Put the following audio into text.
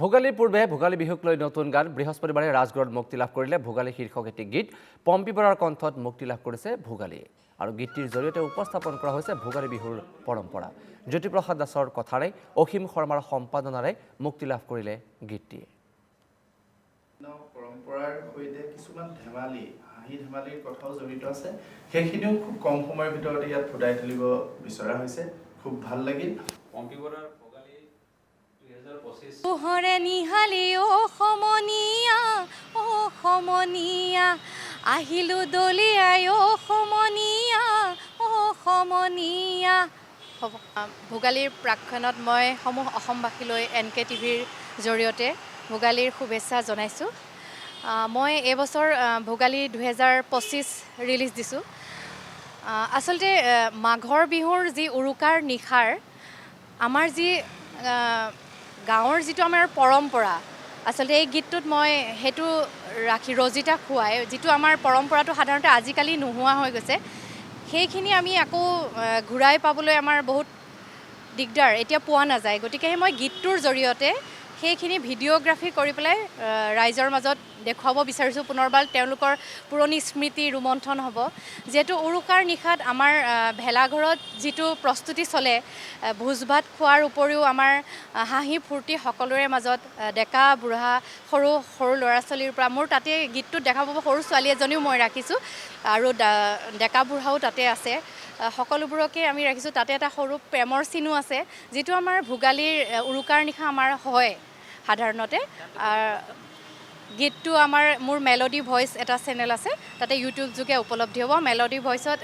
ভোগালীৰ পূৰ্বে ভোগালী বিহুক লৈ নতুন গান বৃহস্পতিবাৰে ৰাজগড়ত মুক্তি লাভ কৰিলে ভোগালী শীৰ্ষক এটি গীত পম্পী বৰাৰ কণ্ঠত মুক্তি লাভ কৰিছে ভোগালীয়ে আৰু গীতটিৰ জৰিয়তে উপস্থাপন কৰা হৈছে ভোগালী বিহুৰ পৰম্পৰা জ্যোতিপ্ৰসাদ দাসৰ কথাৰে অসীম শৰ্মাৰ সম্পাদনাৰে মুক্তি লাভ কৰিলে গীতটিয়ে পৰম্পৰাৰ সৈতে কিছুমান ধেমালি হাঁহি ধেমালিৰ কথাও জড়িত আছে সেইখিনিও খুব কম সময়ৰ ভিতৰতে ইয়াত ফুটাই তুলিব বিচৰা হৈছে খুব ভাল লাগিল পম্পী বৰাৰ ভোগালী 2025 পোহৰে নিহালি ও সমনীয়া আহিলো দলিয়াই ও সমনীয়া ভোগালীৰ প্ৰাক্ষণত মই সমূহ অসমবাসীলৈ এনকে টিভিৰ জৰিয়তে ভোগালীৰ শুভেচ্ছা জনাইছোঁ মই এই বছৰ ভোগালী 2025 ৰিলিজ দিছোঁ আচলতে মাঘৰ বিহুৰ যি উৰুকাৰ নিশাৰ আমাৰ যি গাঁৱৰ যিটো আমাৰ পৰম্পৰা আচলতে এই গীতটোত মই সেইটো ৰাখি ৰজিতা খুৱাই যিটো আমাৰ পৰম্পৰাটো সাধাৰণতে আজিকালি নোহোৱা হৈ গৈছে সেইখিনি আমি আকৌ ঘূৰাই পাবলৈ আমাৰ বহুত দিগদাৰ এতিয়া পোৱা নাযায় গতিকে মই গীতটোৰ জৰিয়তে সেইখিনি ভিডিঅ'গ্ৰাফি কৰি পেলাই ৰাইজৰ মাজত দেখুৱাব বিচাৰিছোঁ পুনৰবাৰ তেওঁলোকৰ পুৰণি স্মৃতি ৰোমন্থন হ'ব যিহেতু উৰুকাৰ নিশাত আমাৰ ভেলাঘৰত যিটো প্ৰস্তুতি চলে ভোজ ভাত খোৱাৰ উপৰিও আমাৰ হাঁহি ফূৰ্তি সকলোৰে মাজত ডেকা বুঢ়া সৰু সৰু ল'ৰা ছোৱালীৰ পৰা মোৰ তাতে গীতটোত দেখা পাব সৰু ছোৱালী এজনীও মই ৰাখিছোঁ আৰু ডেকা বুঢ়াও তাতে আছে সকলোবোৰকে আমি ৰাখিছোঁ তাতে এটা সৰু প্ৰেমৰ চিনো আছে যিটো আমাৰ ভোগালীৰ উৰুকাৰ নিশা আমাৰ হয় সাধাৰণতে গীতটো মোৰ মেলোডি ভইচ এটা চেনেল আছে তাতে ইউটিউব যোগে উপলব্ধ হ'ব মেলোডি ভইচত